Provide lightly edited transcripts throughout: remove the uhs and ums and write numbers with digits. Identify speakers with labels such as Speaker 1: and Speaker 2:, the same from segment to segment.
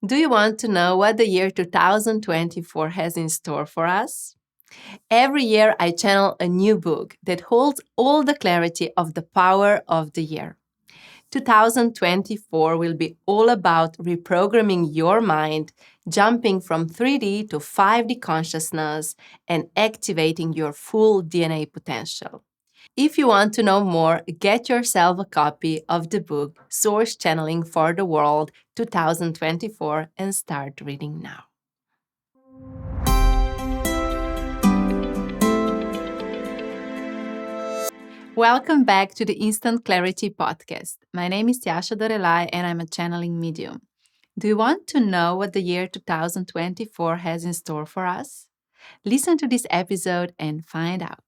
Speaker 1: Do you want to know what the year 2024 has in store for us? Every year, I channel a new book that holds all the clarity of the power of the year. 2024 will be all about reprogramming your mind, jumping from 3D to 5D consciousness, and activating your full DNA potential. If you want to know more, get yourself a copy of the book Source Channeling for the World 2024 and start reading now. Welcome back to the Instant Clarity Podcast. My name is Tjaša Dorelay and I'm a channeling medium. Do you want to know what the year 2024 has in store for us? Listen to this episode and find out.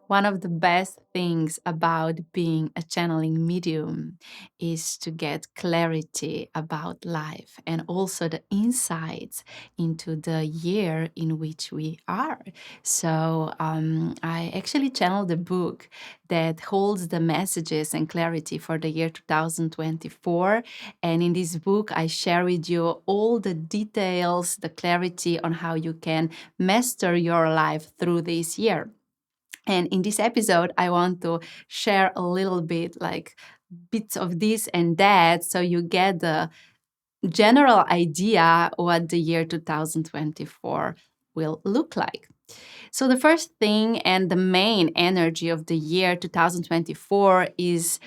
Speaker 1: One of the best things about being a channeling medium is to get clarity about life and also the insights into the year in which we are. So, I actually channeled a book that holds the messages and clarity for the year 2024. And in this book, I share with you all the details, the clarity on how you can master your life through this year. And in this episode, I want to share a little bit, like bits of this and that, so you get the general idea what the year 2024 will look like. So the first thing and the main energy of the year 2024 is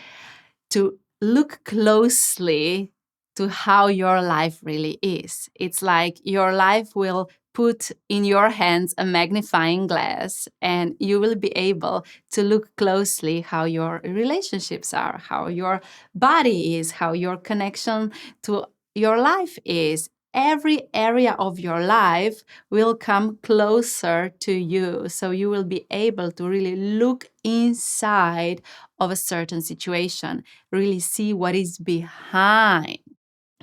Speaker 1: to look closely to how your life really is. It's like your life will put in your hands a magnifying glass and you will be able to look closely how your relationships are, how your body is, how your connection to your life is. Every area of your life will come closer to you. So you will be able to really look inside of a certain situation, really see what is behind.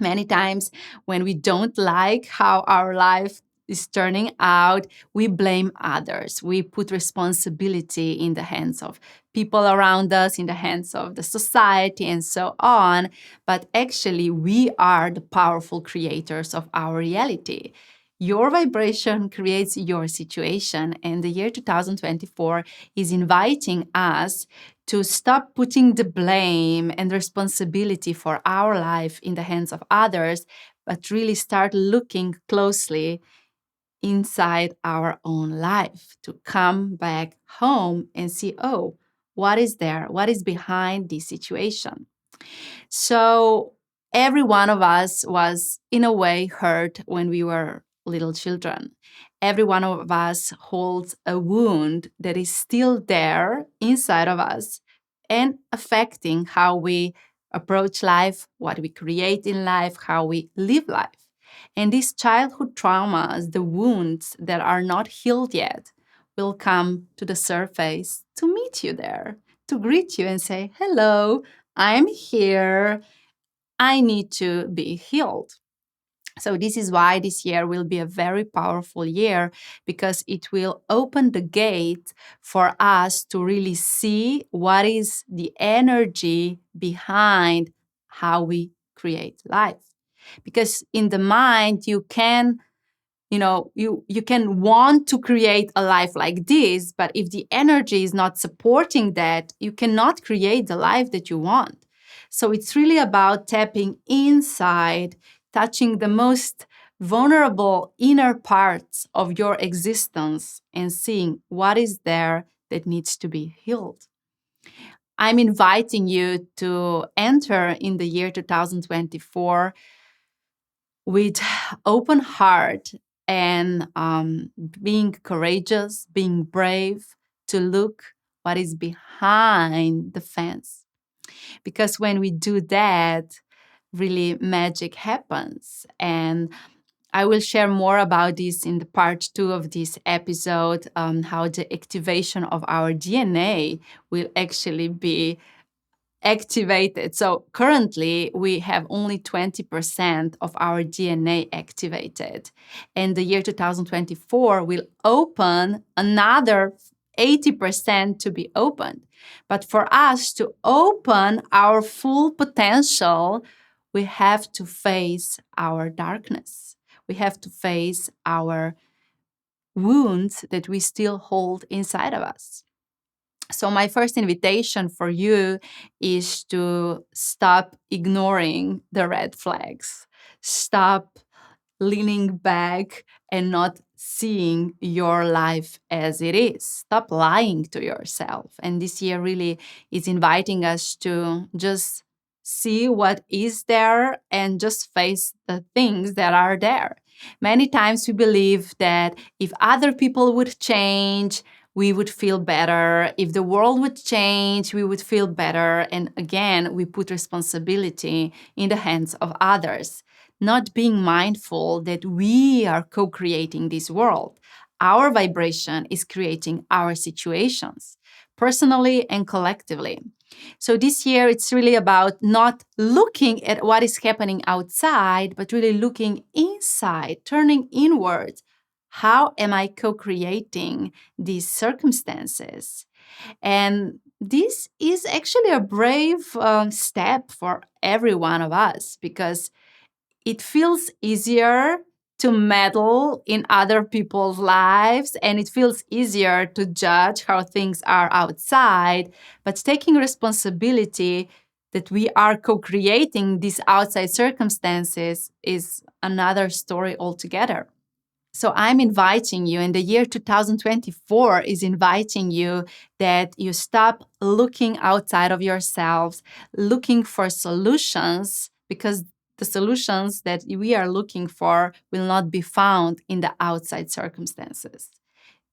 Speaker 1: Many times, when we don't like how our life is turning out, we blame others. We put responsibility in the hands of people around us, in the hands of the society, and so on. But actually, we are the powerful creators of our reality. Your vibration creates your situation, and the year 2024 is inviting us to stop putting the blame and responsibility for our life in the hands of others, but really start looking closely inside our own life, to come back home and see, oh, what is there? What is behind this situation? So every one of us was, in a way, hurt when we were little children. Every one of us holds a wound that is still there inside of us and affecting how we approach life, what we create in life, how we live life. And these childhood traumas, the wounds that are not healed yet, will come to the surface to meet you there, to greet you and say, hello, I'm here. I need to be healed. So this is why this year will be a very powerful year, because it will open the gate for us to really see what is the energy behind how we create life. Because in the mind, you can you can want to create a life like this, but if the energy is not supporting that, you cannot create the life that you want. So it's really about tapping inside, touching the most vulnerable inner parts of your existence and seeing what is there that needs to be healed. I'm inviting you to enter in the year 2024 with open heart and being courageous, being brave to look what is behind the fence. Because when we do that, really magic happens. And I will share more about this in the part 2 of this episode, how the activation of our DNA will actually be activated. So currently we have only 20% of our DNA activated. And the year 2024 will open another 80% to be opened. But for us to open our full potential, we have to face our darkness. We have to face our wounds that we still hold inside of us. So, my first invitation for you is to stop ignoring the red flags. Stop leaning back and not seeing your life as it is. Stop lying to yourself. And this year really is inviting us to just see what is there and just face the things that are there. Many times we believe that if other people would change, we would feel better. If the world would change, we would feel better. And again, we put responsibility in the hands of others, not being mindful that we are co-creating this world. Our vibration is creating our situations, personally and collectively. So this year, it's really about not looking at what is happening outside, but really looking inside, turning inwards. How am I co-creating these circumstances? And this is actually a brave step for every one of us, because it feels easier to meddle in other people's lives, and it feels easier to judge how things are outside. But taking responsibility that we are co-creating these outside circumstances is another story altogether. So I'm inviting you, and the year 2024 is inviting you that you stop looking outside of yourselves, looking for solutions, because the solutions that we are looking for will not be found in the outside circumstances.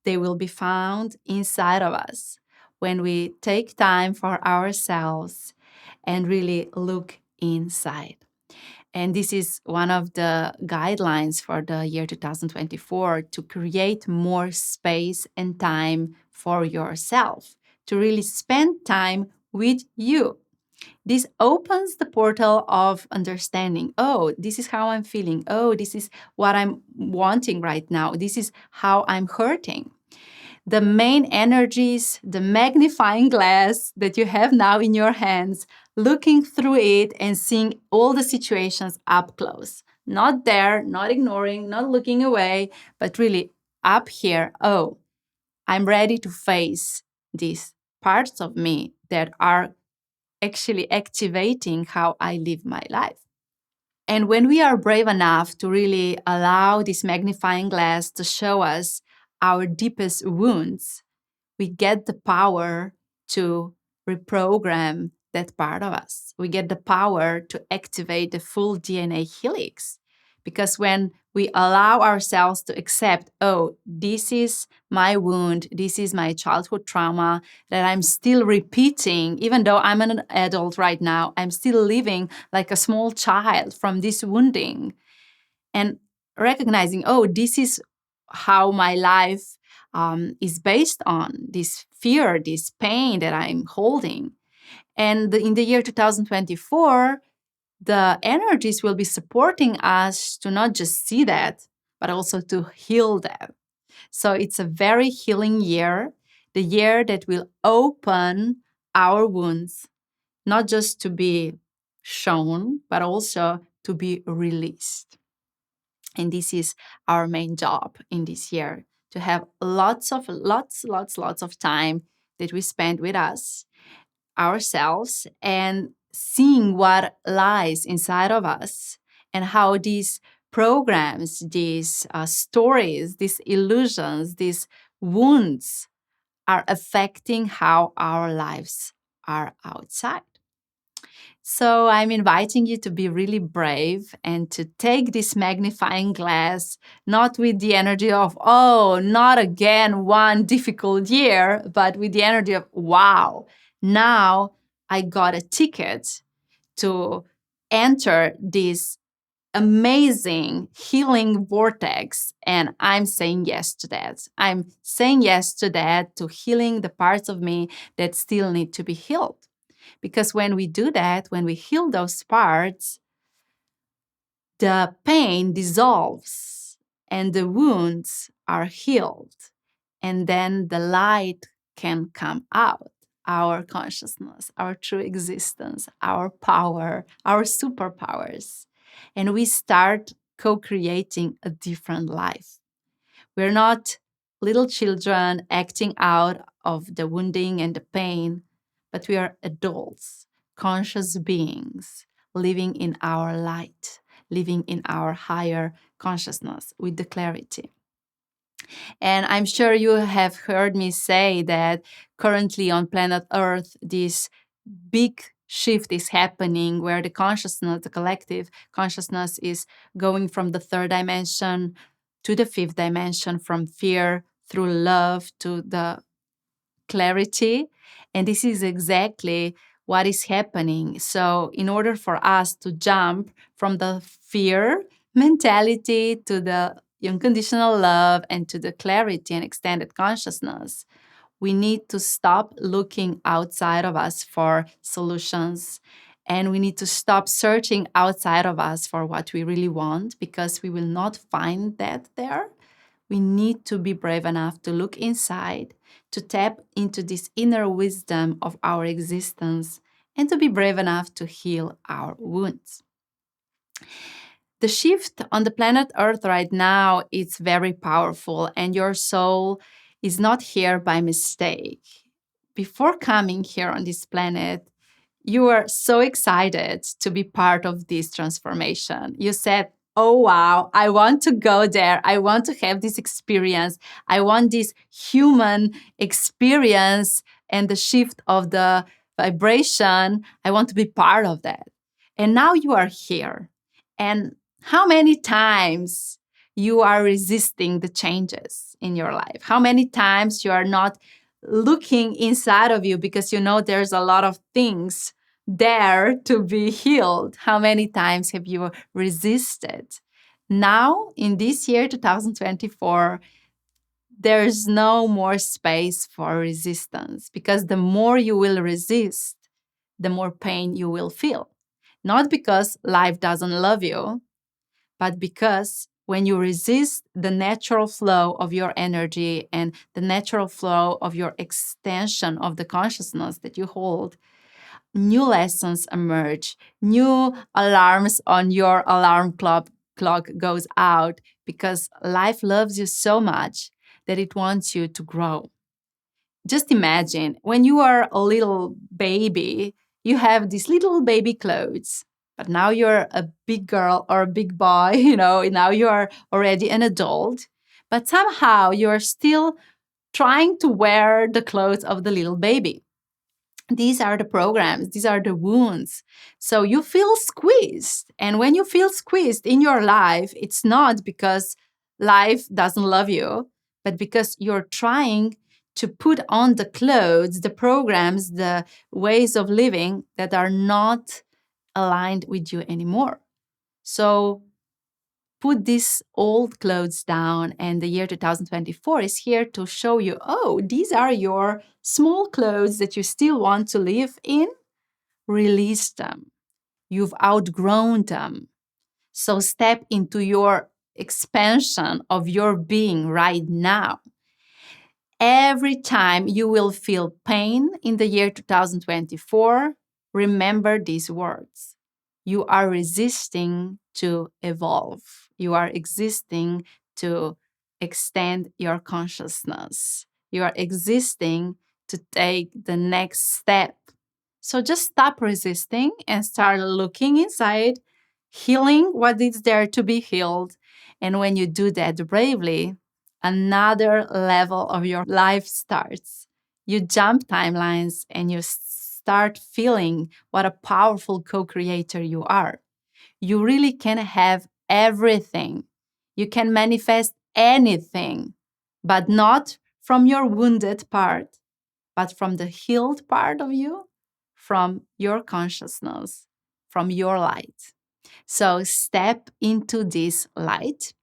Speaker 1: They will be found inside of us when we take time for ourselves and really look inside. And this is one of the guidelines for the year 2024, to create more space and time for yourself, to really spend time with you. This opens the portal of understanding. Oh, this is how I'm feeling. Oh, this is what I'm wanting right now. This is how I'm hurting. The main energies, the magnifying glass that you have now in your hands, looking through it and seeing all the situations up close. Not there, not ignoring, not looking away, but really up here. Oh, I'm ready to face these parts of me that are actually activating how I live my life. And when we are brave enough to really allow this magnifying glass to show us our deepest wounds, we get the power to reprogram that part of us. We get the power to activate the full DNA helix. Because when we allow ourselves to accept, oh, this is my wound, this is my childhood trauma that I'm still repeating, even though I'm an adult right now, I'm still living like a small child from this wounding. And recognizing, oh, this is how my life is based on, this fear, this pain that I'm holding. And in the year 2024, the energies will be supporting us to not just see that, but also to heal that. So it's a very healing year, the year that will open our wounds, not just to be shown, but also to be released. And this is our main job in this year, to have lots of time that we spend with us, ourselves, and seeing what lies inside of us, and how these programs, these stories, these illusions, these wounds are affecting how our lives are outside. So I'm inviting you to be really brave and to take this magnifying glass, not with the energy of, oh, not again one difficult year, but with the energy of, wow, now I got a ticket to enter this amazing healing vortex, and I'm saying yes to that. I'm saying yes to that, to healing the parts of me that still need to be healed. Because when we do that, when we heal those parts, the pain dissolves and the wounds are healed. And then the light can come out, our consciousness, our true existence, our power, our superpowers. And we start co creating a different life. We're not little children acting out of the wounding and the pain, but we are adults, conscious beings living in our light, living in our higher consciousness with the clarity. And I'm sure you have heard me say that currently on planet Earth, this big shift is happening where the consciousness, the collective consciousness, is going from the third dimension to the fifth dimension, from fear through love to the clarity. And this is exactly what is happening. So, in order for us to jump from the fear mentality to the unconditional love and to the clarity and extended consciousness, we need to stop looking outside of us for solutions. And we need to stop searching outside of us for what we really want, because we will not find that there. We need to be brave enough to look inside, to tap into this inner wisdom of our existence, and to be brave enough to heal our wounds. The shift on the planet Earth right now is very powerful, and your soul is not here by mistake. Before coming here on this planet, you were so excited to be part of this transformation. You said, "Oh, wow, I want to go there. I want to have this experience. I want this human experience and the shift of the vibration. I want to be part of that." And now you are here. And how many times you are resisting the changes in your life? How many times you are not looking inside of you because you know there's a lot of things there to be healed? How many times have you resisted? Now, in this year, 2024, there's no more space for resistance, because the more you will resist, the more pain you will feel. Not because life doesn't love you, but because when you resist the natural flow of your energy and the natural flow of your extension of the consciousness that you hold, new lessons emerge, new alarms on your alarm clock goes out, because life loves you so much that it wants you to grow. Just imagine when you are a little baby, you have these little baby clothes, but now you're a big girl or a big boy, now you are already an adult, but somehow you're still trying to wear the clothes of the little baby. These are the programs, these are the wounds. So you feel squeezed. And when you feel squeezed in your life, it's not because life doesn't love you, but because you're trying to put on the clothes, the programs, the ways of living that are not aligned with you anymore. So put these old clothes down, and the year 2024 is here to show you, oh, these are your small clothes that you still want to live in. Release them. You've outgrown them. So step into your expansion of your being right now. Every time you will feel pain in the year 2024, remember these words. You are resisting to evolve. You are existing to extend your consciousness. You are existing to take the next step. So just stop resisting and start looking inside, healing what is there to be healed. And when you do that bravely, another level of your life starts. You jump timelines and you start feeling what a powerful co-creator you are. You really can have everything. You can manifest anything, but not from your wounded part, but from the healed part of you, from your consciousness, from your light. So step into this light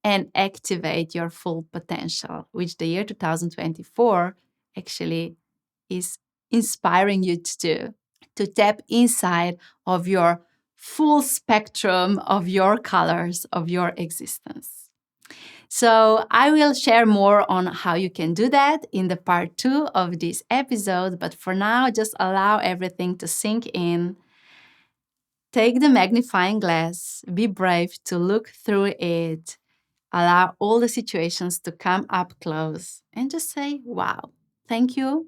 Speaker 1: and activate your full potential, which the year 2024 actually is inspiring you to do, to tap inside of your full spectrum of your colors of your existence. So I will share more on how you can do that in the part 2 of this episode. But for now, just allow everything to sink in. Take the magnifying glass, be brave to look through it, allow all the situations to come up close, and just say, wow, thank you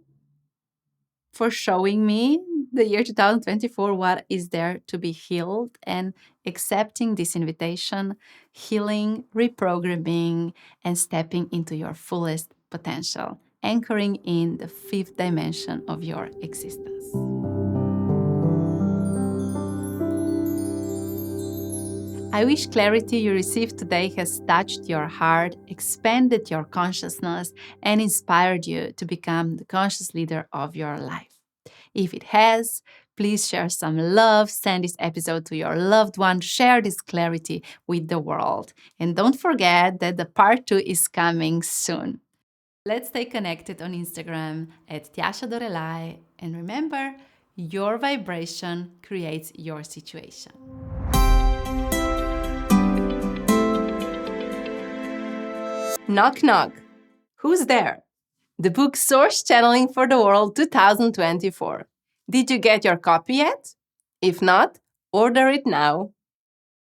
Speaker 1: for showing me the year 2024, what is there to be healed, and accepting this invitation, healing, reprogramming, and stepping into your fullest potential, anchoring in the 5th dimension of your existence. I wish clarity you received today has touched your heart, expanded your consciousness, and inspired you to become the conscious leader of your life. If it has, please share some love, send this episode to your loved one, share this clarity with the world. And don't forget that the part 2 is coming soon. Let's stay connected on Instagram at Tjaša Dorelay. And remember, your vibration creates your situation. Knock, knock. Who's there? The book Source Channeling for the World 2024. Did you get your copy yet? If not, order it now.